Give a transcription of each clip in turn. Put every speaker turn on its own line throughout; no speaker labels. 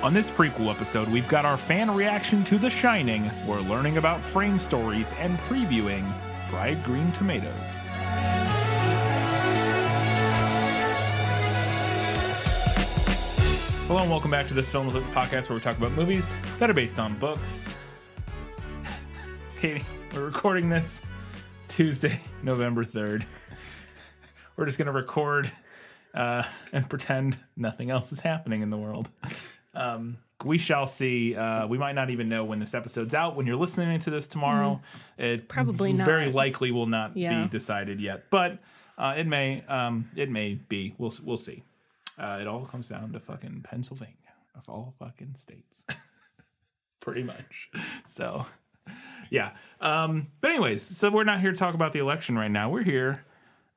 On this prequel episode, we've got our fan reaction to The Shining. We're learning about frame stories and previewing Fried Green Tomatoes. Hello and welcome back to this Film Lit podcast where we talk about movies that are based on books. Katie, we're recording this Tuesday, November 3rd. We're just going to record and pretend nothing else is happening in the world. We shall see. We might not even know when this episode's out. When you're listening to this tomorrow, it
probably not.
Very likely will not be decided yet, but it may be. We'll see. It all comes down to fucking Pennsylvania of all fucking states, pretty much. So, yeah. But anyways, so we're not here to talk about the election right now. We're here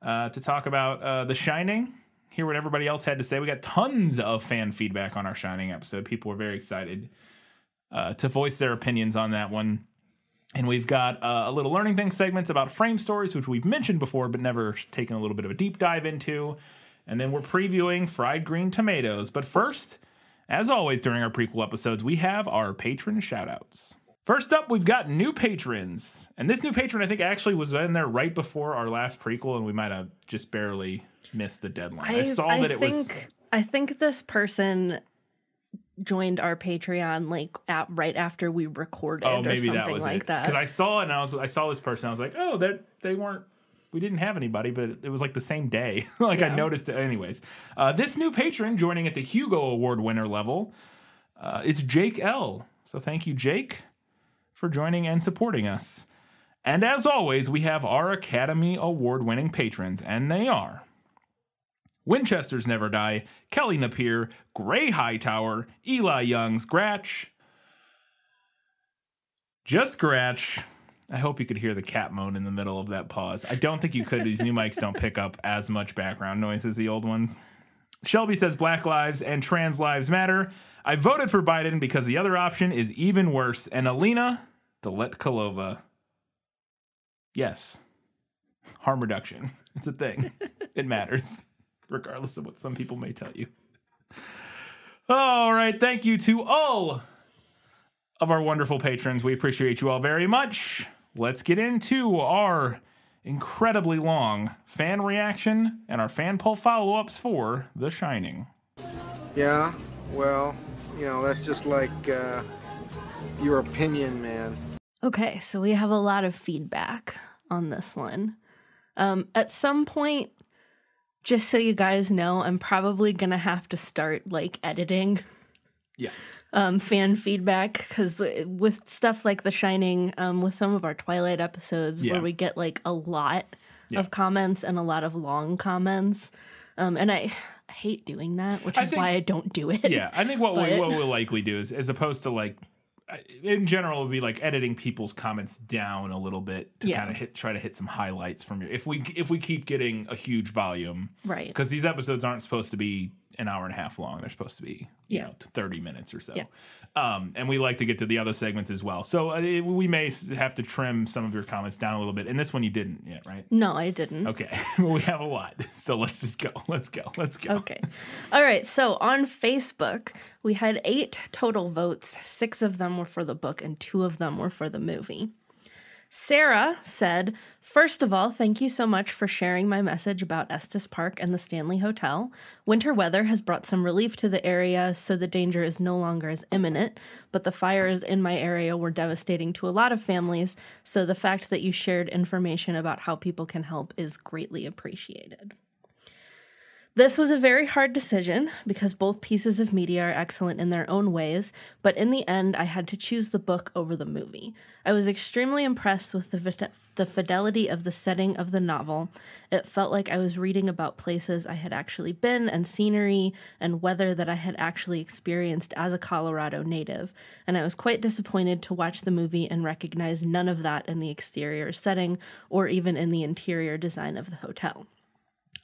to talk about The Shining. Hear what everybody else had to say. We got tons of fan feedback on our Shining episode. People were very excited to voice their opinions on that one. And we've got a little learning things segments about frame stories, which we've mentioned before, but never taken a little bit of a deep dive into. And then we're previewing Fried Green Tomatoes. But first, as always during our prequel episodes, we have our patron shoutouts. First up, we've got new patrons. And this new patron, I think, actually was in there right before our last prequel, and we might have just barely missed the deadline.
I think this person joined our Patreon right after we recorded, or something that was like that.
Because I saw it, and I saw this person. I was like, oh, we didn't have anybody, but it was like the same day. I noticed it. Anyways, this new patron joining at the Hugo Award winner level, it's Jake L. So thank you, Jake, for joining and supporting us. And as always, we have our Academy Award-winning patrons, and they are Winchester's Never Die, Kelly Napier, Gray Hightower, Eli Young, Scratch, Just Scratch. I hope you could hear the cat moan in the middle of that pause. I don't think you could. These new mics don't pick up as much background noise as the old ones. Shelby says Black Lives and Trans Lives Matter. I voted for Biden because the other option is even worse. And Alina Deletkalova. Yes. Harm reduction. It's a thing. It matters, regardless of what some people may tell you. All right. Thank you to all of our wonderful patrons. We appreciate you all very much. Let's get into our incredibly long fan reaction and our fan poll follow-ups for The Shining.
Yeah, well, that's just like your opinion, man.
Okay, so we have a lot of feedback on this one. At some point, just so you guys know, I'm probably going to have to start, editing fan feedback, because with stuff like The Shining, with some of our Twilight episodes, where we get, a lot of comments and a lot of long comments, and I hate doing that, which is why I don't do it.
Yeah, I think what we'll likely do is, as opposed to, in general, it would be editing people's comments down a little bit to kind of try to hit some highlights from you. If we keep getting a huge volume,
right?
Because these episodes aren't supposed to be an hour and a half long; they're supposed to be 30 minutes or so. Yeah. And we like to get to the other segments as well. So we may have to trim some of your comments down a little bit. And this one you didn't yet, right?
No, I didn't.
Okay, well, we have a lot, so let's just go. Let's go.
Okay, all right. So on Facebook, we had 8 total votes. 6 of them were for the book, and 2 of them were for the movie. Sarah said, first of all, thank you so much for sharing my message about Estes Park and the Stanley Hotel. Winter weather has brought some relief to the area, so the danger is no longer as imminent, but the fires in my area were devastating to a lot of families, so the fact that you shared information about how people can help is greatly appreciated. This was a very hard decision because both pieces of media are excellent in their own ways, but in the end, I had to choose the book over the movie. I was extremely impressed with the fidelity of the setting of the novel. It felt like I was reading about places I had actually been and scenery and weather that I had actually experienced as a Colorado native, and I was quite disappointed to watch the movie and recognize none of that in the exterior setting or even in the interior design of the hotel.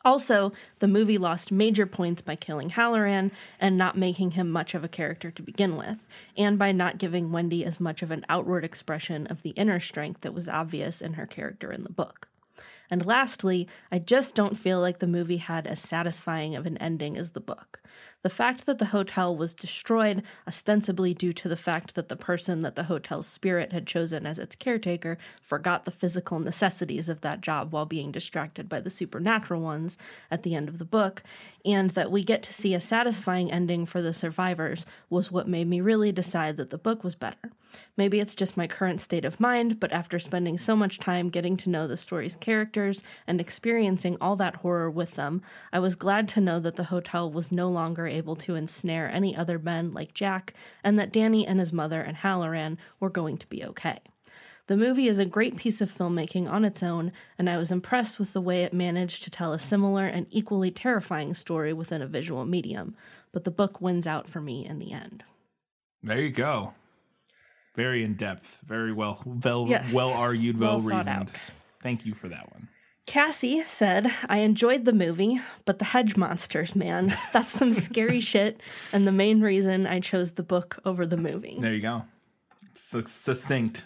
Also, the movie lost major points by killing Halloran and not making him much of a character to begin with, and by not giving Wendy as much of an outward expression of the inner strength that was obvious in her character in the book. And lastly, I just don't feel like the movie had as satisfying of an ending as the book. The fact that the hotel was destroyed, ostensibly due to the fact that the person that the hotel's spirit had chosen as its caretaker forgot the physical necessities of that job while being distracted by the supernatural ones at the end of the book, and that we get to see a satisfying ending for the survivors, was what made me really decide that the book was better. Maybe it's just my current state of mind, but after spending so much time getting to know the story's characters and experiencing all that horror with them, I was glad to know that the hotel was no longer able to ensnare any other men like Jack, and that Danny and his mother and Halloran were going to be okay. The movie is a great piece of filmmaking on its own, and I was impressed with the way it managed to tell a similar and equally terrifying story within a visual medium, but the book wins out for me in the end.
There you go. Very in-depth, very well argued, well reasoned. Thank you for that one.
Cassie said, I enjoyed the movie, but the hedge monsters, man, that's some scary shit, and the main reason I chose the book over the movie.
There you go. Succinct.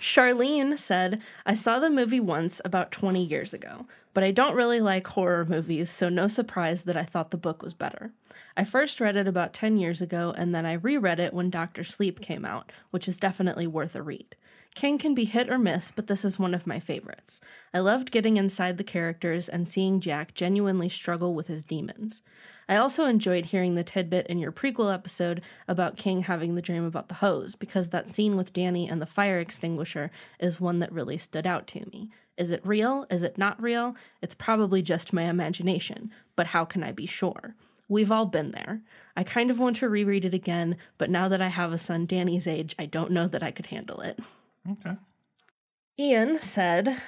Charlene said, I saw the movie once about 20 years ago, but I don't really like horror movies, so no surprise that I thought the book was better. I first read it about 10 years ago, and then I reread it when Dr. Sleep came out, which is definitely worth a read. King can be hit or miss, but this is one of my favorites. I loved getting inside the characters and seeing Jack genuinely struggle with his demons. I also enjoyed hearing the tidbit in your prequel episode about King having the dream about the hose, because that scene with Danny and the fire extinguisher is one that really stood out to me. Is it real? Is it not real? It's probably just my imagination, but how can I be sure? We've all been there. I kind of want to reread it again, but now that I have a son Danny's age, I don't know that I could handle it.
Okay.
Ian said,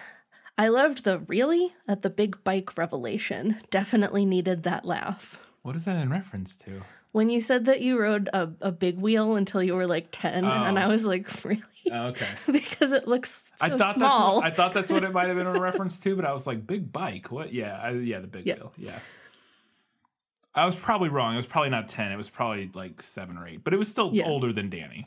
I loved the really at the big bike revelation. Definitely needed that laugh.
What is that in reference to?
When you said that you rode a big wheel until you were like 10, and I was like, really?
Oh, okay.
Because it looks so small.
I thought that's what it might have been a reference to, but I was like, big bike? What? Yeah, the big wheel. Yeah. I was probably wrong. It was probably not 10. It was probably like 7 or 8, but it was still older than Danny.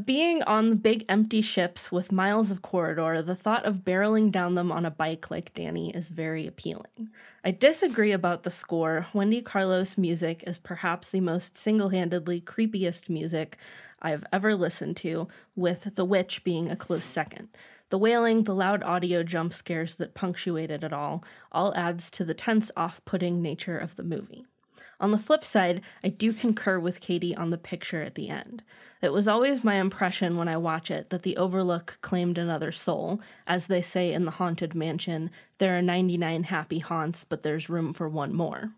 Being on the big empty ships with miles of corridor, the thought of barreling down them on a bike like Danny is very appealing. I disagree about the score. Wendy Carlos' music is perhaps the most single-handedly creepiest music I've ever listened to, with The Witch being a close second. The wailing, the loud audio jump scares that punctuated it all adds to the tense, off-putting nature of the movie. On the flip side, I do concur with Katie on the picture at the end. It was always my impression when I watch it that the Overlook claimed another soul. As they say in the Haunted Mansion, there are 99 happy haunts, but there's room for one more.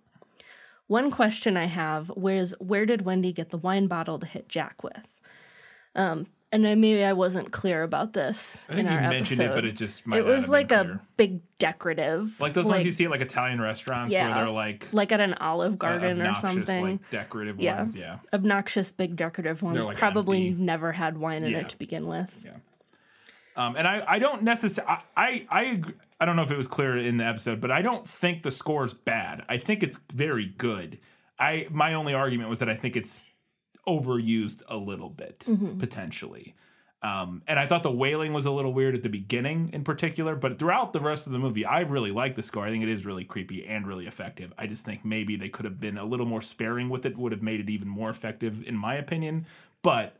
One question I have was, where did Wendy get the wine bottle to hit Jack with? And maybe I wasn't clear about this in our episode. I think you mentioned it,
but it just might not have
It was like
been clear.
A big decorative.
Like those ones you see at like Italian restaurants where they're like
at an Olive Garden or something.
Like decorative ones, yeah.
Obnoxious big decorative ones.
Like
probably
empty.
never had wine in it to begin with.
Yeah. And I don't necessarily... I agree. I don't know if it was clear in the episode, but I don't think the score's bad. I think it's very good. My only argument was that I think it's overused a little bit, potentially. And I thought the wailing was a little weird at the beginning in particular, but throughout the rest of the movie, I really like the score. I think it is really creepy and really effective. I just think maybe they could have been a little more sparing with it, would have made it even more effective, in my opinion. But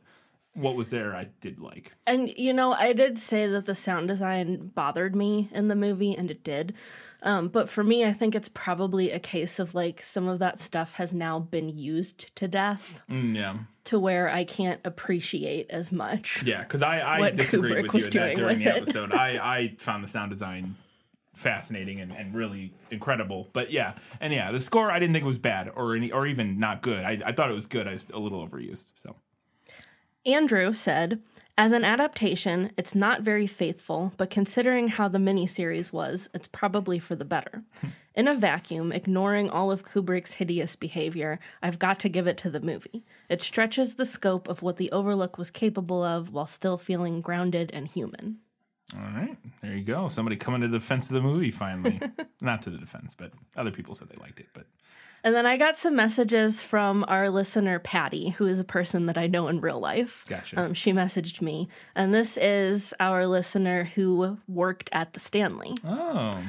what was there, I did like.
And, I did say that the sound design bothered me in the movie, and it did. But for me, I think it's probably a case of, like, some of that stuff has now been used to death. To where I can't appreciate as much.
Yeah, because I disagreed with you in that during the episode. I found the sound design fascinating and really incredible. But the score I didn't think was bad or even not good. I thought it was good. I was a little overused, so...
Andrew said, as an adaptation, it's not very faithful, but considering how the miniseries was, it's probably for the better. In a vacuum, ignoring all of Kubrick's hideous behavior, I've got to give it to the movie. It stretches the scope of what the Overlook was capable of while still feeling grounded and human.
All right, there you go. Somebody coming to the defense of the movie finally. Not to the defense, but other people said they liked it. But
And then I got some messages from our listener, Patty, who is a person that I know in real life.
Gotcha.
She messaged me. And this is our listener who worked at the Stanley.
Oh.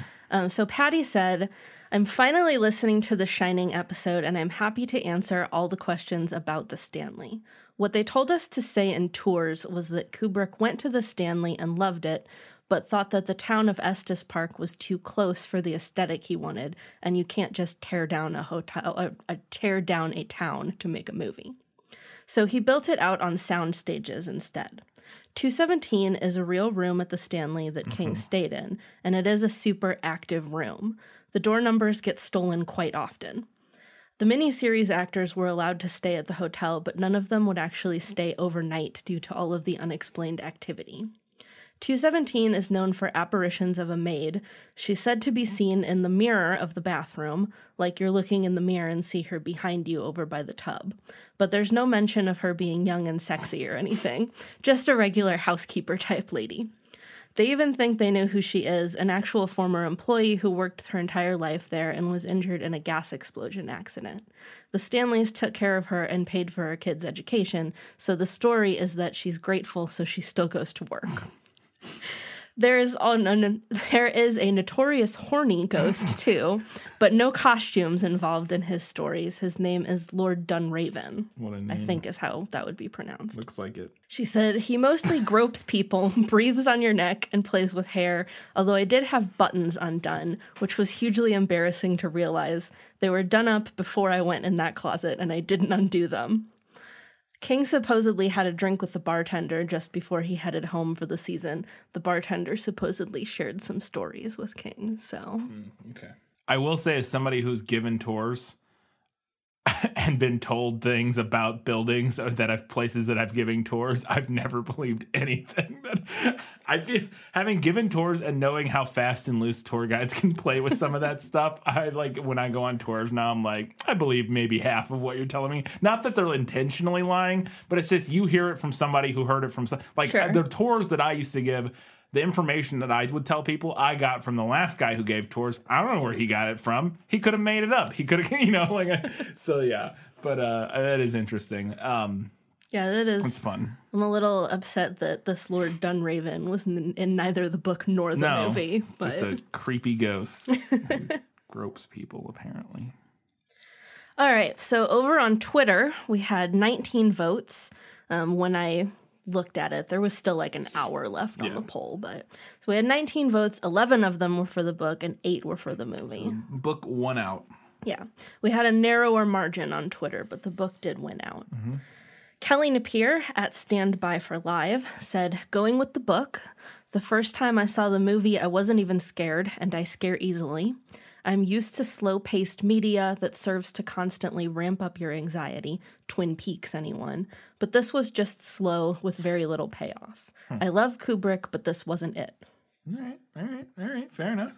So Patty said, I'm finally listening to the Shining episode, and I'm happy to answer all the questions about the Stanley. What they told us to say in tours was that Kubrick went to the Stanley and loved it, but thought that the town of Estes Park was too close for the aesthetic he wanted, and you can't just tear down tear down a town to make a movie. So he built it out on sound stages instead. 217 is a real room at the Stanley that King stayed in, and it is a super active room. The door numbers get stolen quite often. The miniseries actors were allowed to stay at the hotel, but none of them would actually stay overnight due to all of the unexplained activity. 217 is known for apparitions of a maid. She's said to be seen in the mirror of the bathroom, like you're looking in the mirror and see her behind you over by the tub. But there's no mention of her being young and sexy or anything, just a regular housekeeper type lady. They even think they know who she is, an actual former employee who worked her entire life there and was injured in a gas explosion accident. The Stanleys took care of her and paid for her kids' education, so the story is that she's grateful, so she still goes to work. There is a notorious horny ghost, too, but no costumes involved in his stories. His name is Lord Dunraven,
What a name.
I think is how that would be pronounced.
Looks like it.
She said, he mostly gropes people, breathes on your neck, and plays with hair, although I did have buttons undone, which was hugely embarrassing to realize. They were done up before I went in that closet, and I didn't undo them. King supposedly had a drink with the bartender just before he headed home for the season. The bartender supposedly shared some stories with King, so...
Okay. I will say, as somebody who's given tours and been told things about buildings that I've places that I've given tours, I've never believed anything that I feel. Having given tours and knowing how fast and loose tour guides can play with some of that stuff, I like when I go on tours now, I'm like, I believe maybe half of what you're telling me. Not that they're intentionally lying, but it's just you hear it from somebody who heard it from
Sure.
The tours that I used to give. The information that I would tell people, I got from the last guy who gave tours. I don't know where he got it from. He could have made it up. He could have, so yeah. But that is interesting.
Yeah, that is.
It's fun.
I'm a little upset that this Lord Dunraven was in neither the book nor the movie. But...
just a creepy ghost. Gropes people, apparently.
All right, so over on Twitter, we had 19 votes. When I looked at it, there was still like an hour left on the poll, but so we had 19 votes. 11 of them were for the book and 8 were for the movie.
So book won out.
Yeah, we had a narrower margin on Twitter, but the book did win out. Kelly Napier at Standby for Live said, going with the book. The first time I saw the movie, I wasn't even scared, and I scare easily. I'm used to slow-paced media that serves to constantly ramp up your anxiety. Twin Peaks, anyone. But this was just slow with very little payoff. I love Kubrick, but this wasn't it.
All right. Fair enough.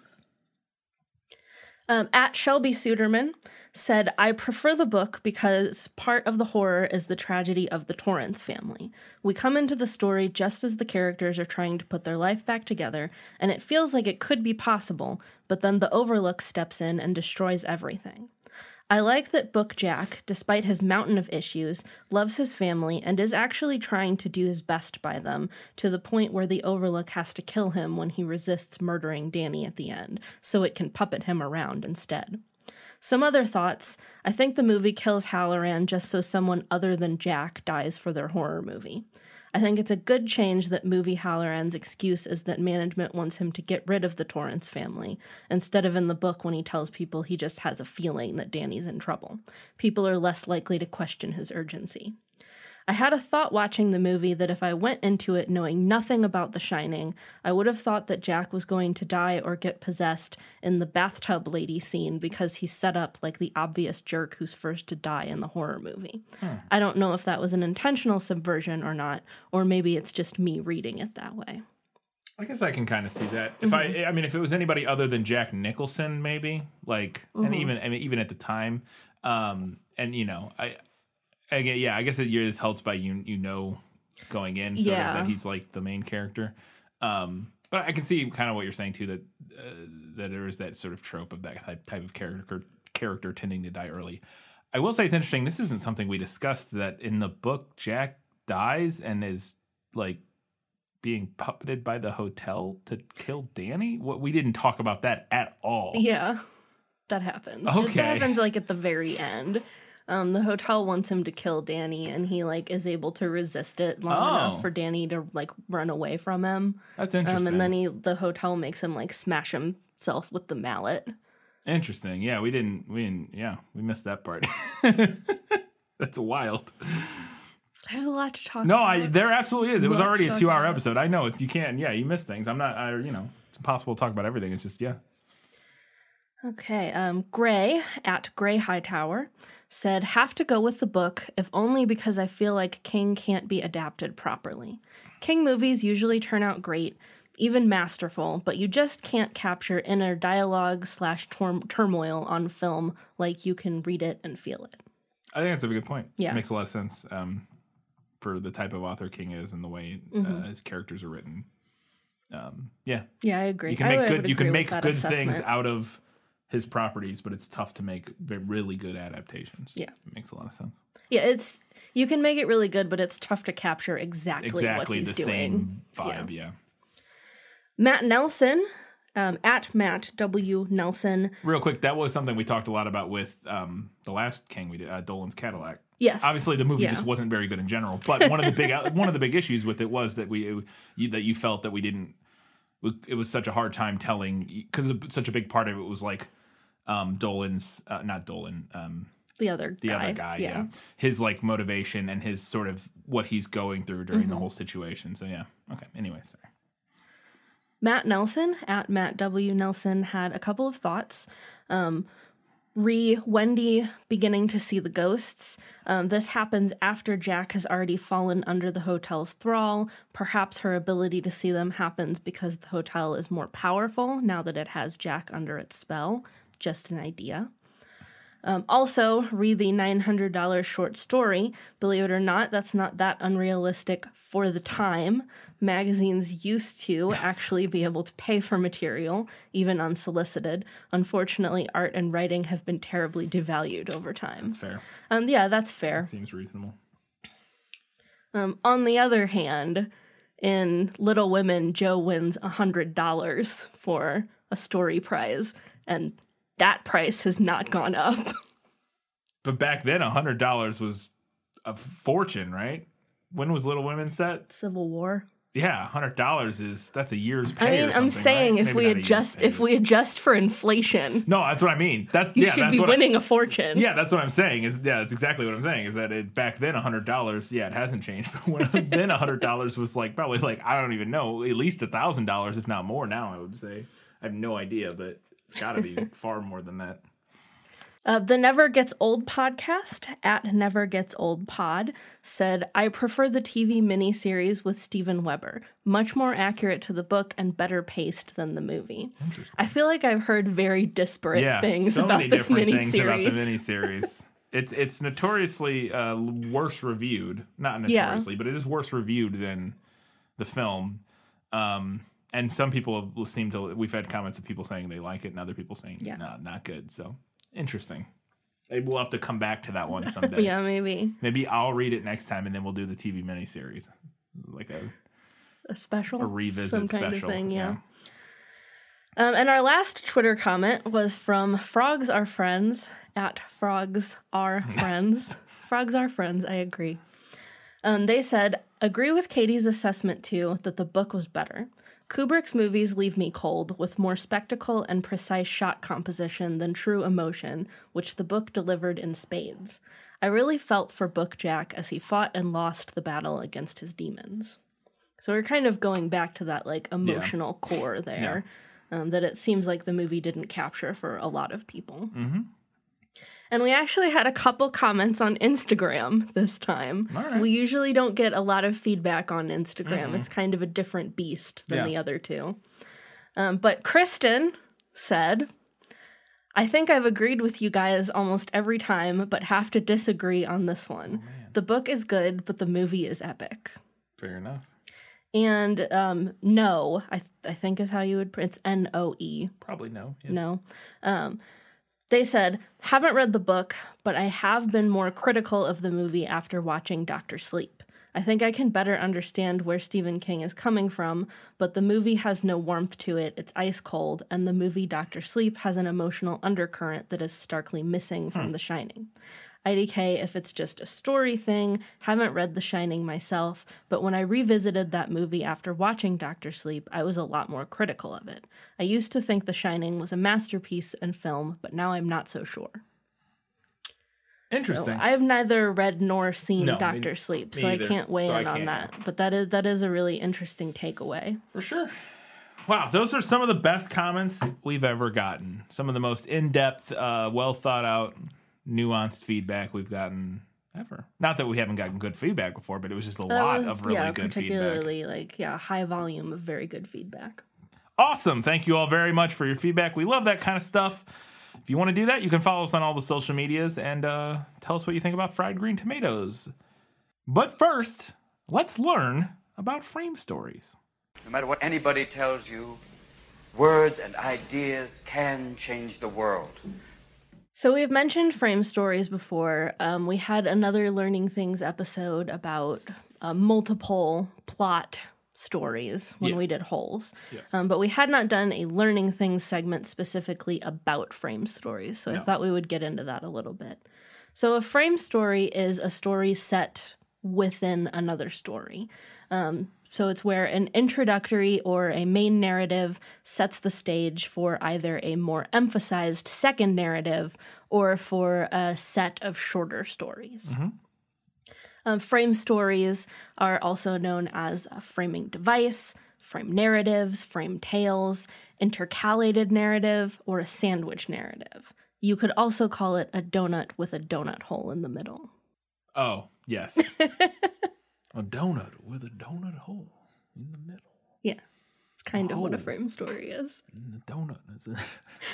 At Shelby Suderman said, I prefer the book because part of the horror is the tragedy of the Torrance family. We come into the story just as the characters are trying to put their life back together, and it feels like it could be possible, but then the Overlook steps in and destroys everything. I like that Book Jack, despite his mountain of issues, loves his family and is actually trying to do his best by them, to the point where the Overlook has to kill him when he resists murdering Danny at the end, so it can puppet him around instead. Some other thoughts. I think the movie kills Halloran just so someone other than Jack dies for their horror movie. I think it's a good change that movie Halloran's excuse is that management wants him to get rid of the Torrance family, instead of in the book when he tells people he just has a feeling that Danny's in trouble. People are less likely to question his urgency. I had a thought watching the movie that if I went into it knowing nothing about The Shining, I would have thought that Jack was going to die or get possessed in the bathtub lady scene because he's set up like the obvious jerk who's first to die in the horror movie. I don't know if that was an intentional subversion or not, or maybe it's just me reading it that way.
I guess I can kind of see that. If if it was anybody other than Jack Nicholson, maybe and even at the time, I guess it is helped by going in sort of that he's like the main character. But I can see kind of what you're saying too, that there is that sort of trope of that type of character tending to die early. I will say it's interesting. This isn't something we discussed, that in the book Jack dies and is like being puppeted by the hotel to kill Danny. We didn't talk about that at all.
Yeah, that happens.
Okay,
that happens like at the very end. The hotel wants him to kill Danny, and he like is able to resist it long enough for Danny to like run away from him.
That's interesting.
And then the hotel makes him like smash himself with the mallet.
Interesting. Yeah, we missed that part. That's wild.
There's a lot to talk about.
No, there absolutely is. It was already a 2-hour episode. I know you miss things. It's impossible to talk about everything. It's just, yeah.
Okay, Gray at Gray Hightower said, have to go with the book, if only because I feel like King can't be adapted properly. King movies usually turn out great, even masterful, but you just can't capture inner dialogue / turmoil on film like you can read it and feel it.
I think that's a good point.
Yeah.
It makes a lot of sense for the type of author King is and the way his characters are written. Yeah, I
agree.
You can make good things out of his properties, but it's tough to make really good adaptations. Yeah. It makes a lot of sense.
Yeah, you can make it really good, but it's tough to capture exactly what he's doing.
The same vibe, yeah.
Matt Nelson, at Matt W. Nelson.
Real quick, that was something we talked a lot about with the last King we did, Dolan's Cadillac.
Yes.
Obviously, the movie just wasn't very good in general, but one of the big issues with it was that you felt that we didn't. It was such a hard time telling, because such a big part of it was like Dolan's, not Dolan,
the other
guy, yeah. His like motivation and his sort of what he's going through during the whole situation. So yeah, okay. Anyway, sorry.
Matt Nelson at Matt W. Nelson had a couple of thoughts. Wendy beginning to see the ghosts. This happens after Jack has already fallen under the hotel's thrall. Perhaps her ability to see them happens because the hotel is more powerful now that it has Jack under its spell. Just an idea. Also, read the $900 short story. Believe it or not, that's not that unrealistic for the time. Magazines used to actually be able to pay for material, even unsolicited. Unfortunately, art and writing have been terribly devalued over time.
That's fair.
Yeah, that's fair.
That seems reasonable.
On the other hand, in Little Women, Joe wins $100 for a story prize, and that price has not gone up.
But back then, $100 was a fortune, right? When was Little Women set?
Civil War.
Yeah, $100 that's a year's pay.
I mean, I'm saying right? if we adjust for inflation.
No, that's what I mean.
You should be winning a fortune.
Yeah, that's what I'm saying. That's exactly what I'm saying. Is that back then $100? Yeah, it hasn't changed. But then $100 was like probably like I don't even know, at least $1,000, if not more. Now I would say I have no idea, but it's got to be far more than that.
The Never Gets Old podcast, at Never Gets Old Pod, said, I prefer the TV miniseries with Steven Weber. Much more accurate to the book and better paced than the movie. I feel like I've heard very disparate things about this miniseries.
About the miniseries. It's notoriously worse reviewed. Not notoriously, but it is worse reviewed than the film. And some people seem to. We've had comments of people saying they like it, and other people saying not good. So interesting. Maybe we'll have to come back to that one someday.
Yeah, maybe.
Maybe I'll read it next time, and then we'll do the TV miniseries, like
a special,
a revisit
some kind
special
of thing. Yeah. And our last Twitter comment was from Frogs Are Friends at Frogs Are Friends. Frogs Are Friends. I agree. They said, agree with Katie's assessment too that the book was better. Kubrick's movies leave me cold, with more spectacle and precise shot composition than true emotion, which the book delivered in spades. I really felt for Book Jack as he fought and lost the battle against his demons. So we're kind of going back to that like emotional core there, that it seems like the movie didn't capture for a lot of people. Mm-hmm. And we actually had a couple comments on Instagram this time.
All right.
We usually don't get a lot of feedback on Instagram. Mm-hmm. It's kind of a different beast than the other two. But Kristen said, I think I've agreed with you guys almost every time, but have to disagree on this one. The book is good, but the movie is epic.
Fair enough.
And no, I think is how you would, it's Noe.
Probably no. Yeah.
No. They said, haven't read the book, but I have been more critical of the movie after watching Dr. Sleep. I think I can better understand where Stephen King is coming from, but the movie has no warmth to it, it's ice cold, and the movie Dr. Sleep has an emotional undercurrent that is starkly missing from The Shining. IDK if it's just a story thing, haven't read The Shining myself, but when I revisited that movie after watching Dr. Sleep, I was a lot more critical of it. I used to think The Shining was a masterpiece in film, but now I'm not so sure.
Interesting.
So I've neither read nor seen Dr. Sleep, so I can't weigh in on that. But that is a really interesting takeaway.
For sure. Wow, those are some of the best comments we've ever gotten. Some of the most in-depth, well thought out, nuanced feedback we've gotten ever. Not that we haven't gotten good feedback before, but it was just a lot of really good
particularly
feedback.
High volume of very good feedback.
Awesome. Thank you all very much for your feedback. We love that kind of stuff. If you want to do that, you can follow us on all the social medias and tell us what you think about fried green tomatoes. But first, let's learn about frame stories.
No matter what anybody tells you, words and ideas can change the world.
So we've mentioned frame stories before. We had another Learning Things episode about multiple plot stories when we did Holes. Yes. But we had not done a Learning Things segment specifically about frame stories, so I thought we would get into that a little bit. So a frame story is a story set within another story. So it's where an introductory or a main narrative sets the stage for either a more emphasized second narrative or for a set of shorter stories. Mm-hmm. Frame stories are also known as a framing device, frame narratives, frame tales, intercalated narrative, or a sandwich narrative. You could also call it a donut with a donut hole in the middle.
Oh, yes. A donut with a donut hole in the middle.
Yeah. It's kind of what a frame story is.
The donut.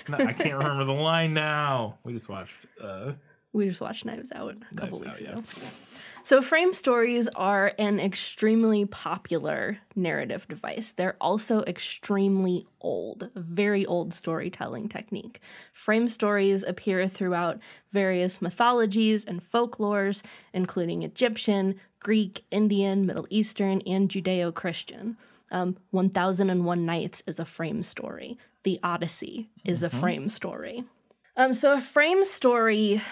I can't remember the line now. We just watched
Knives Out a couple weeks ago. Yeah. So frame stories are an extremely popular narrative device. They're also extremely old, a very old storytelling technique. Frame stories appear throughout various mythologies and folklores, including Egyptian, Greek, Indian, Middle Eastern, and Judeo-Christian. 1001 Nights is a frame story. The Odyssey is a frame story. So a frame story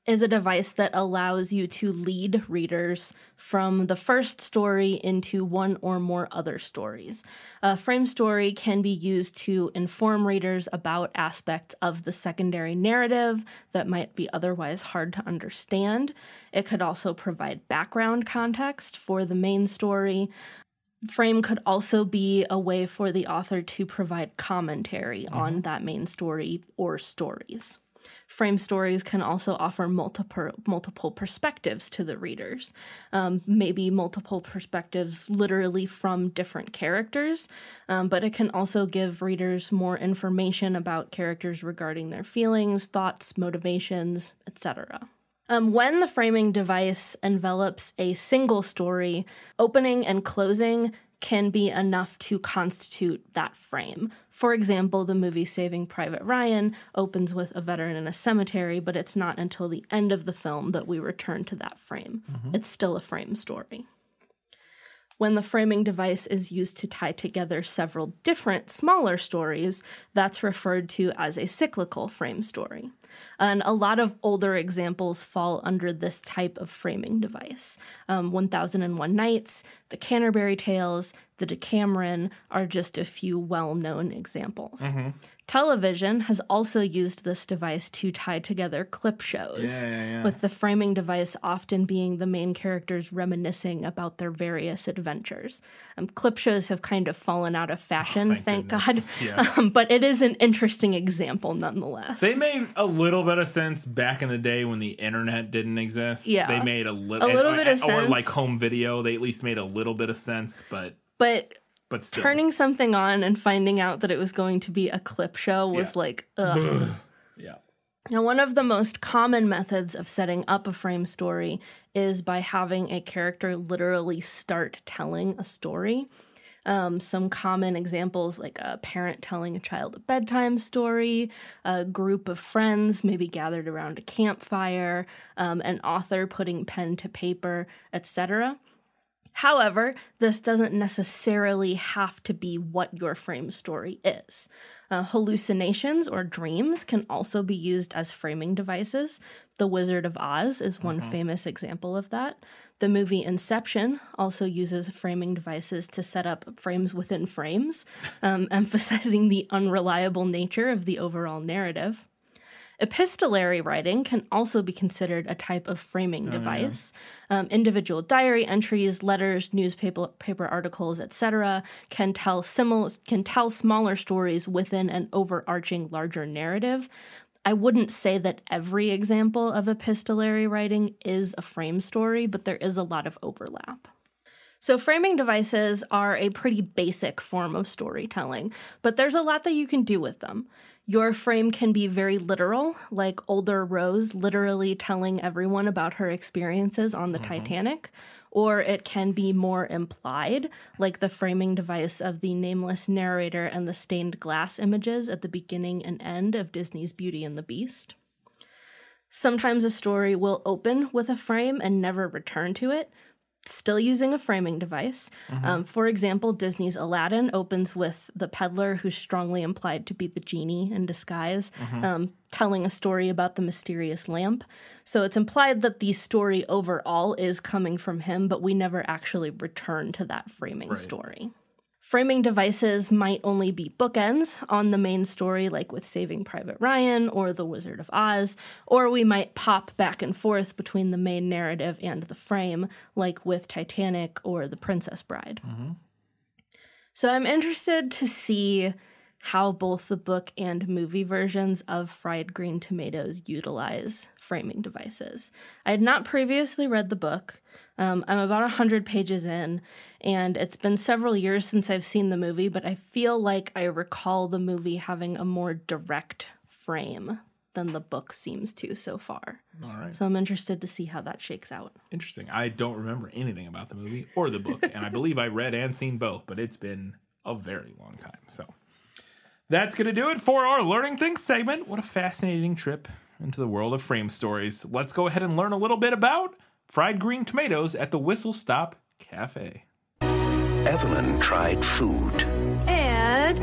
is a device that allows you to lead readers from the first story into one or more other stories. A frame story can be used to inform readers about aspects of the secondary narrative that might be otherwise hard to understand. It could also provide background context for the main story. Frame could also be a way for the author to provide commentary on that main story or stories. Frame stories can also offer multiple perspectives to the readers. Maybe multiple perspectives literally from different characters, but it can also give readers more information about characters regarding their feelings, thoughts, motivations, etc. When the framing device envelops a single story, opening and closing can be enough to constitute that frame. For example, the movie Saving Private Ryan opens with a veteran in a cemetery, but it's not until the end of the film that we return to that frame. It's still a frame story. When the framing device is used to tie together several different smaller stories, that's referred to as a cyclical frame story. And a lot of older examples fall under this type of framing device. 1001 Nights, the Canterbury Tales, the Decameron are just a few well-known examples. Television has also used this device to tie together clip shows, with the framing device often being the main characters reminiscing about their various adventures. Clip shows have kind of fallen out of fashion, thank God. Yeah. But it is an interesting example nonetheless.
They made a little bit of sense back in the day when the internet didn't exist.
Yeah.
They made a little bit of sense. Or like home video, they at least made a little bit of sense, but still.
Turning something on and finding out that it was going to be a clip show was like, ugh.
Yeah.
Now, one of the most common methods of setting up a frame story is by having a character literally start telling a story. Some common examples like a parent telling a child a bedtime story, a group of friends maybe gathered around a campfire, an author putting pen to paper, etc. However, this doesn't necessarily have to be what your frame story is. Hallucinations or dreams can also be used as framing devices. The Wizard of Oz is one famous example of that. The movie Inception also uses framing devices to set up frames within frames, emphasizing the unreliable nature of the overall narrative. Epistolary writing can also be considered a type of framing device. Individual diary entries, letters, newspaper articles, etc., can tell smaller stories within an overarching larger narrative. I wouldn't say that every example of epistolary writing is a frame story, but there is a lot of overlap. So framing devices are a pretty basic form of storytelling, but there's a lot that you can do with them. Your frame can be very literal, like older Rose literally telling everyone about her experiences on the Titanic, or it can be more implied, like the framing device of the nameless narrator and the stained glass images at the beginning and end of Disney's Beauty and the Beast. Sometimes a story will open with a frame and never return to it, still using a framing device. For example, Disney's Aladdin opens with the peddler, who's strongly implied to be the genie in disguise, telling a story about the mysterious lamp. So it's implied that the story overall is coming from him, but we never actually return to that framing story. Framing devices might only be bookends on the main story, like with Saving Private Ryan or The Wizard of Oz, or we might pop back and forth between the main narrative and the frame, like with Titanic or The Princess Bride. So I'm interested to see how both the book and movie versions of Fried Green Tomatoes utilize framing devices. I had not previously read the book. I'm about 100 pages in, and it's been several years since I've seen the movie, but I feel like I recall the movie having a more direct frame than the book seems to so far.
All right.
So I'm interested to see how that shakes out.
Interesting. I don't remember anything about the movie or the book, and I believe I read and seen both, but it's been a very long time. So that's going to do it for our Learning Things segment. What a fascinating trip into the world of frame stories. Let's go ahead and learn a little bit about Fried Green Tomatoes at the Whistle Stop Cafe.
Evelyn tried food.
Ed?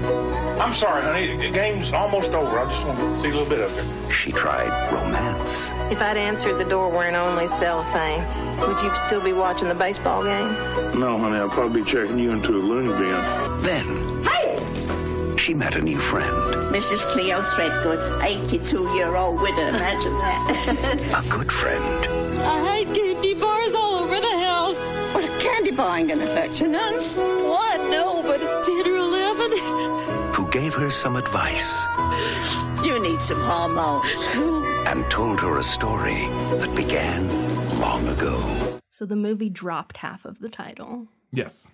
I'm sorry, honey. The game's almost over. I just want to see a little bit of it.
She tried romance.
If I'd answered the door wearing only cellophane, would you still be watching the baseball game?
No, honey. I'll probably be checking you into a loony bin.
Then, she met a new friend.
Mrs. Cleo Threadgood, 82-year-old widow, imagine that.
A good friend.
I hate candy bars all over the house. Well, a candy bar ain't gonna hurt you none. What? No, but it's 10 or 11.
Who gave her some advice.
You need some hormones.
And told her a story that began long ago.
So the movie dropped half of the title.
Yes.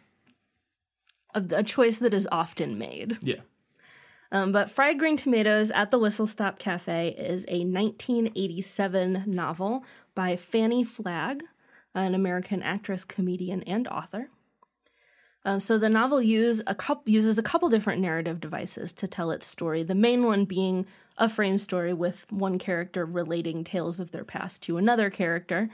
A choice that is often made.
Yeah.
But Fried Green Tomatoes at the Whistle Stop Cafe is a 1987 novel by Fannie Flagg, an American actress, comedian, and author. So the novel uses a couple different narrative devices to tell its story, the main one being a frame story with one character relating tales of their past to another character.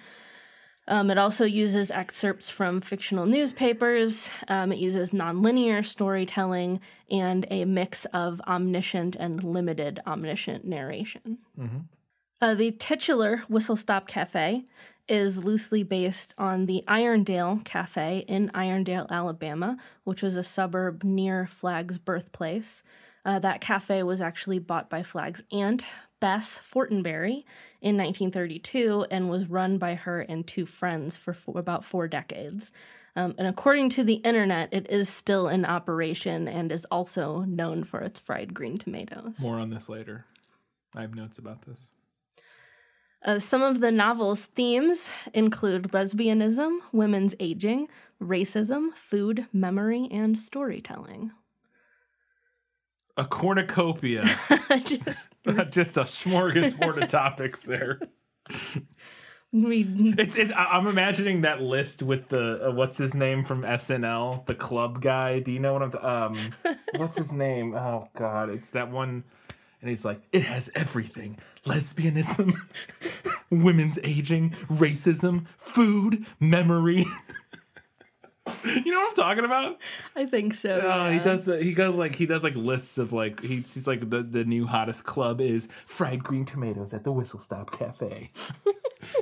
It also uses excerpts from fictional newspapers. It uses nonlinear storytelling and a mix of omniscient and limited omniscient narration. The titular Whistle Stop Cafe is loosely based on the Irondale Cafe in Irondale, Alabama, which was a suburb near Flagg's birthplace. That cafe was actually bought by Flagg's aunt, Bess Fortenberry, in 1932 and was run by her and two friends for about 4 decades. And according to the internet, it is still in operation and is also known for its fried green tomatoes.
More on this later. I have notes about this.
Some of the novel's themes include lesbianism, women's aging, racism, food, memory, and storytelling.
A cornucopia. Just a smorgasbord of topics there. I'm imagining that list with the what's his name from SNL, the club guy. Do you know what I'm? What's his name? Oh God, it's that one. And he's like, it has everything: lesbianism, women's aging, racism, food, memory. You know what I'm talking about?
I think so. Yeah.
He does lists of like he's like the new hottest club is fried green tomatoes at the Whistle Stop Cafe.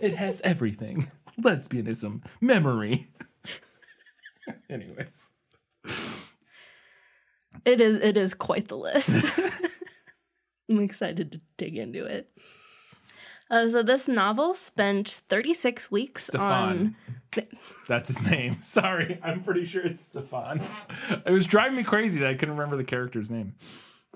It has everything: lesbianism, memory. Anyways,
it is quite the list. I'm excited to dig into it. So this novel spent 36 weeks
Stefan. That's his name. Sorry, I'm pretty sure it's Stefan. It was driving me crazy that I couldn't remember the character's name.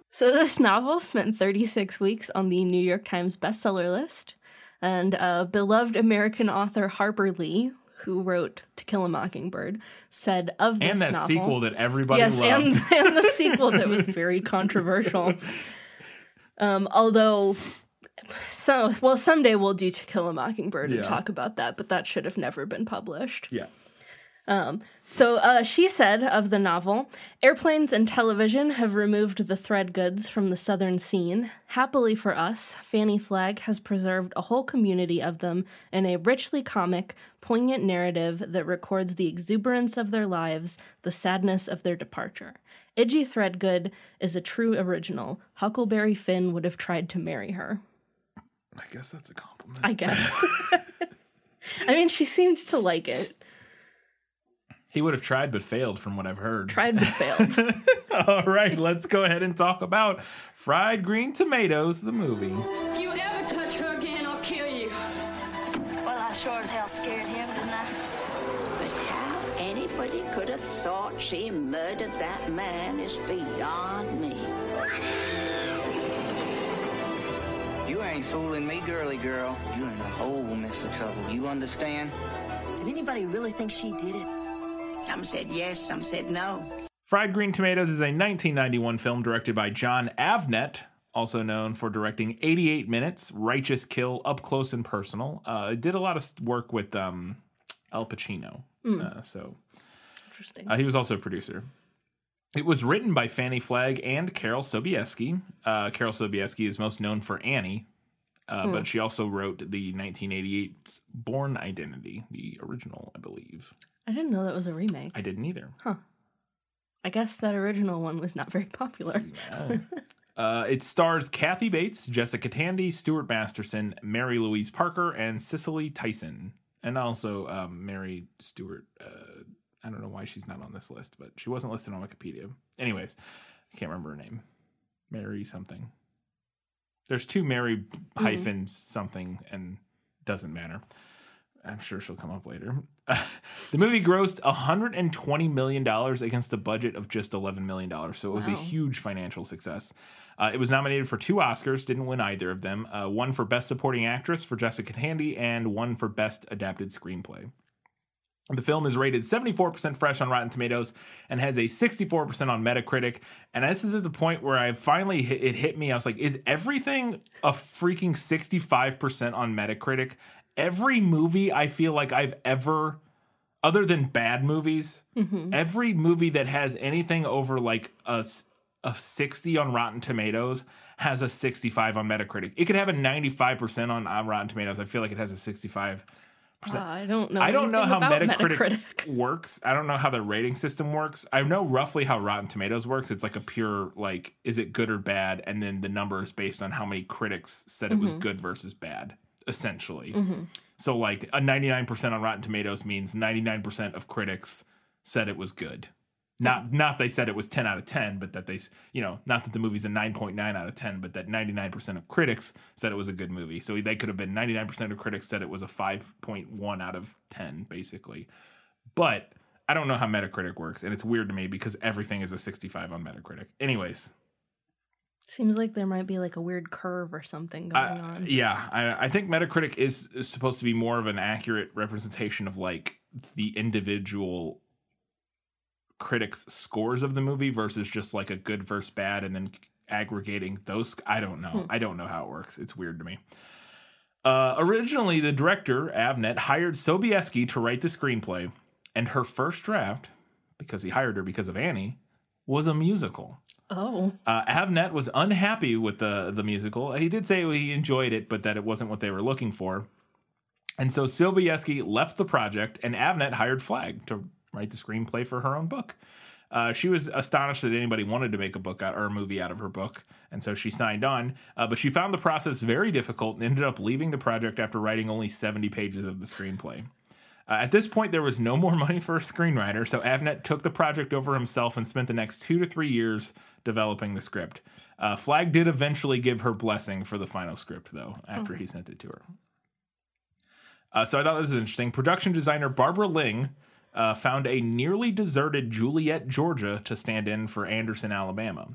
So this novel spent 36 weeks on the New York Times bestseller list. And beloved American author Harper Lee, who wrote To Kill a Mockingbird, said of this novel...
And that sequel that everybody loved.
and the sequel that was very controversial. Although... someday we'll do To Kill a Mockingbird and talk about that, but that should have never been published.
Yeah.
So she said of the novel, airplanes and television have removed the thread goods from the southern scene. Happily for us, Fannie Flagg has preserved a whole community of them in a richly comic, poignant narrative that records the exuberance of their lives, the sadness of their departure. Idgie Threadgood is a true original. Huckleberry Finn would have tried to marry her.
I guess that's a compliment.
I guess. I mean, she seemed to like it.
He would have tried but failed from what I've heard.
Tried but failed.
All right, let's go ahead and talk about Fried Green Tomatoes, the movie.
If you ever touch her again, I'll kill you.
Well, I sure as hell scared him, didn't I? But how anybody could have thought she murdered that man is beyond me.
You ain't fooling me, girly girl. You're in a whole mess of trouble. You understand?
Did anybody really think she did it? Some said yes, some said no.
Fried Green Tomatoes is a 1991 film directed by John Avnet, also known for directing 88 Minutes, Righteous Kill, Up Close and Personal. Did a lot of work with Al Pacino. So
interesting.
He was also a producer. It was written by Fannie Flagg and Carol Sobieski. Carol Sobieski is most known for Annie, but she also wrote the 1988 Bourne Identity, the original, I believe.
I didn't know that was a remake.
I didn't either.
Huh. I guess that original one was not very popular.
Yeah. It stars Kathy Bates, Jessica Tandy, Stuart Masterson, Mary Louise Parker, and Cicely Tyson. And also Mary Stewart. I don't know why she's not on this list, but she wasn't listed on Wikipedia. Anyways, I can't remember her name. Mary something. There's two Mary hyphen something, and doesn't matter. I'm sure she'll come up later. The movie grossed $120 million against a budget of just $11 million, so it was a huge financial success. It was nominated for 2 Oscars, didn't win either of them. One for Best Supporting Actress for Jessica Tandy, and one for Best Adapted Screenplay. The film is rated 74% fresh on Rotten Tomatoes and has a 64% on Metacritic. And this is at the point where I finally it hit me. I was like, is everything a freaking 65% on Metacritic? Every movie I feel like I've ever, other than bad movies, every movie that has anything over like a 60 on Rotten Tomatoes has a 65 on Metacritic. It could have a 95% on Rotten Tomatoes. I feel like it has a 65%.
I don't know.
I don't know how
Metacritic
works. I don't know how the rating system works. I know roughly how Rotten Tomatoes works. It's like a pure, like, is it good or bad? And then the number is based on how many critics said it was good versus bad, essentially. So, like, a 99% on Rotten Tomatoes means 99% of critics said it was good. Not they said it was 10 out of 10, but that they, not that the movie's a 9.9 out of 10, but that 99% of critics said it was a good movie. So they could have been 99% of critics said it was a 5.1 out of 10, basically. But I don't know how Metacritic works, and it's weird to me because everything is a 65 on Metacritic. Anyways.
Seems like there might be like a weird curve or something going on.
Yeah, I think Metacritic is supposed to be more of an accurate representation of like the individual critics' scores of the movie versus just like a good versus bad and then aggregating those. I don't know. I don't know how it works. It's weird to me. Originally, the director, Avnet, hired Sobieski to write the screenplay, and her first draft, because he hired her because of Annie, was a musical.
Oh.
Avnet was unhappy with the musical. He did say he enjoyed it, but that it wasn't what they were looking for. And so Sobieski left the project, and Avnet hired Flagg to write the screenplay for her own book. She was astonished that anybody wanted to make a book or a movie out of her book, and so she signed on. But she found the process very difficult and ended up leaving the project after writing only 70 pages of the screenplay. At this point, there was no more money for a screenwriter, so Avnet took the project over himself and spent the next 2 to 3 years developing the script. Flagg did eventually give her blessing for the final script, though, after he sent it to her. So I thought this was interesting. Production designer Barbara Ling found a nearly deserted Juliet, Georgia, to stand in for Anderson, Alabama.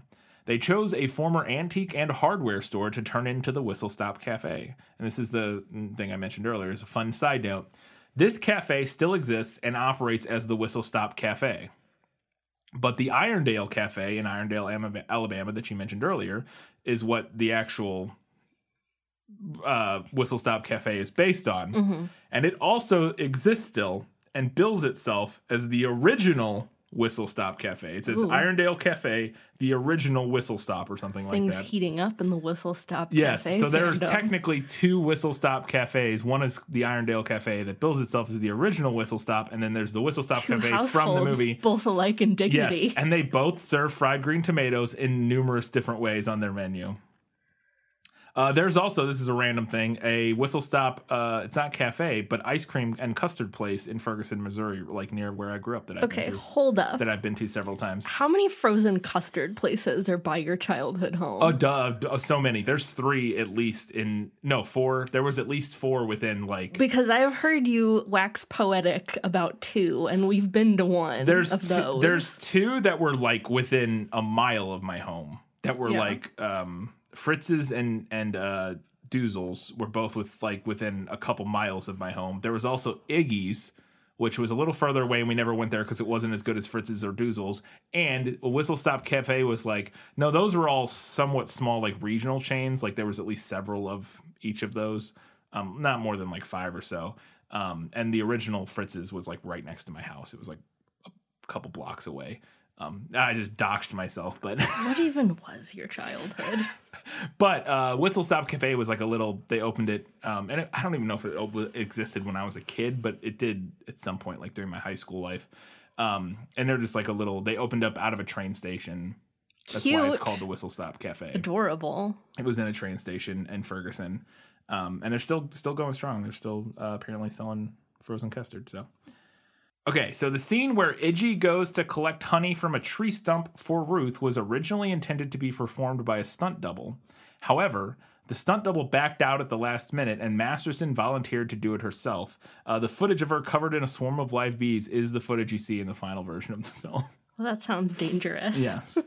They chose a former antique and hardware store to turn into the Whistle Stop Cafe. And this is the thing I mentioned earlier. It's a fun side note. This cafe still exists and operates as the Whistle Stop Cafe. But the Irondale Cafe in Irondale, Alabama, that you mentioned earlier, is what the actual Whistle Stop Cafe is based on. Mm-hmm. And it also exists still and bills itself as the original Whistle Stop Cafe. It says Irondale Cafe, the original Whistle Stop, or something like that.
Things heating up in the Whistle Stop
Yes,
Cafe.
so there's technically 2 Whistle Stop Cafes. One is the Irondale Cafe that bills itself as the original Whistle Stop, and then there's the Whistle Stop Cafe from the movie.
Both alike in dignity.
Yes, and they both serve fried green tomatoes in numerous different ways on their menu. There's also, this is a random thing, a Whistle Stop, it's not cafe, but ice cream and custard place in Ferguson, Missouri, like near where I grew up.
Hold up.
That I've been to several times.
How many frozen custard places are by your childhood home?
So many. There's 3 at least 4. There was at least 4 within
Because I've heard you wax poetic about 2, and we've been to one of those.
There's 2 that were within a mile of my home. That were Fritz's and Doozel's were both within a couple miles of my home. There was also Iggy's, which was a little further away, and we never went there because it wasn't as good as Fritz's or Doozel's. And a Whistle Stop Cafe was no, those were all somewhat small, regional chains. There was at least several of each of those, not more than 5 or so. And the original Fritz's was right next to my house. It was a couple blocks away. I just doxed myself, but
what even was your childhood?
But Whistle Stop Cafe was they opened it, and I don't even know if it existed when I was a kid, but it did at some point, during my high school life. And they're just they opened up out of a train station. That's
Cute.
why it's called the Whistle Stop Cafe.
Adorable.
It was in a train station in Ferguson, and they're still going strong. They're still apparently selling frozen custard. So. Okay, so the scene where Iggy goes to collect honey from a tree stump for Ruth was originally intended to be performed by a stunt double. However, the stunt double backed out at the last minute, and Masterson volunteered to do it herself. The footage of her covered in a swarm of live bees is the footage you see in the final version of the film.
Well, that sounds dangerous.
Yes.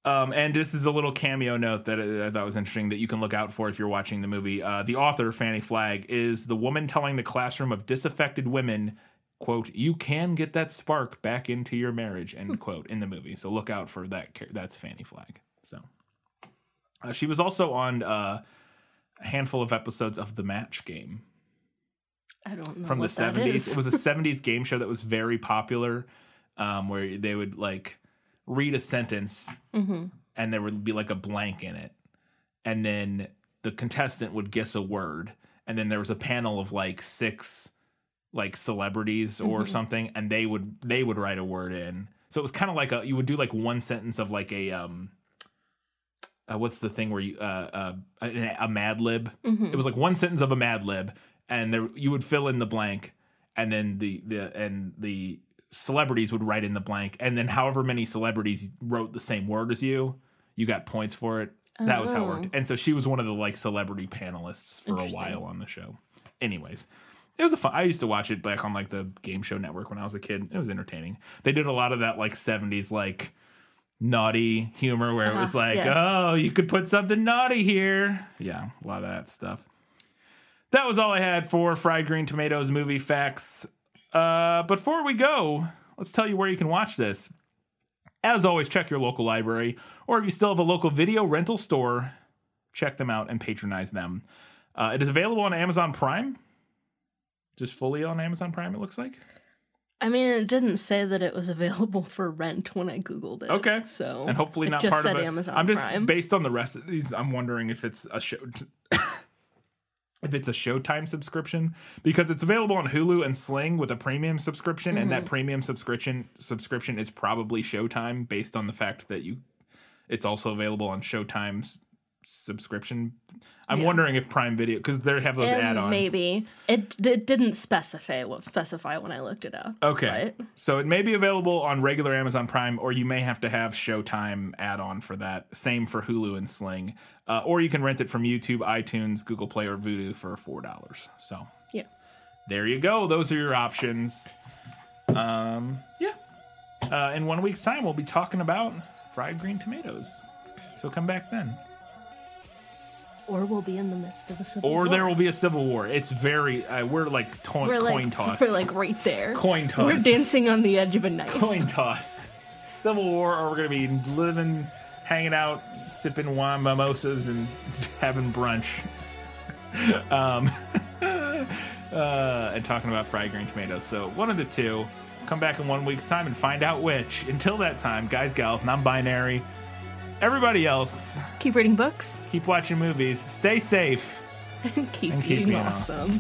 And this is a little cameo note that I thought was interesting that you can look out for if you're watching the movie. The author, Fanny Flagg, is the woman telling the classroom of disaffected women, quote, "You can get that spark back into your marriage," end quote, in the movie. So look out for that. That's Fanny Flagg. So she was also on a handful of episodes of The Match Game.
I don't know
from
what
the
that
70s.
is.
It was a 70s game show that was very popular, where they would read a sentence and there would be a blank in it, and then the contestant would guess a word, and then there was a panel of 6 celebrities or something, and they would write a word in. So it was kind of you would do one sentence of what's the thing where you a Mad Lib. It was one sentence of a Mad Lib, and you would fill in the blank, and then the celebrities would write in the blank, and then however many celebrities wrote the same word as you got points for it. That was how it worked. And so she was one of the celebrity panelists for a while on the show. Anyways, it was I used to watch it back on the Game Show Network when I was a kid. It was entertaining. They did a lot of that 70s naughty humor where it was yes. Oh, you could put something naughty here. Yeah, a lot of that stuff. That was all I had for Fried Green Tomatoes movie facts. Before we go, let's tell you where you can watch this. As always, check your local library, or if you still have a local video rental store, check them out and patronize them. It is available on Amazon Prime. Just fully on Amazon Prime, it looks like.
I mean, it didn't say that it was available for rent when I Googled it.
Okay.
So
and hopefully not
just
part
said
of it.
Amazon
I'm just
Prime.
based on the rest of these. I'm wondering if it's a show, if it's a Showtime subscription, because it's available on Hulu and Sling with a premium subscription, and that premium subscription is probably Showtime based on the fact that it's also available on Showtime's subscription. I'm wondering if Prime Video, because they have those add-ons.
Maybe it didn't specify when I looked it up.
Okay,
right?
So it may be available on regular Amazon Prime, or you may have to have Showtime add-on for that. Same for Hulu and Sling, or you can rent it from YouTube, iTunes, Google Play, or Vudu for $4. So
yeah,
there you go. Those are your options. In 1 week's time, we'll be talking about fried green tomatoes. So come back then.
Or we'll be in the midst of a civil war.
Or there will be a civil war. It's very... we're like coin toss.
We're like right there.
Coin toss.
We're dancing on the edge of a knife.
Coin toss. Civil war, or we're going to be living, hanging out, sipping wine mimosas, and having brunch. And talking about fried green tomatoes. So one of the two. Come back in 1 week's time and find out which. Until that time, guys, gals, non-binary... Everybody else,
keep reading books,
keep watching movies, stay safe,
and keep being awesome.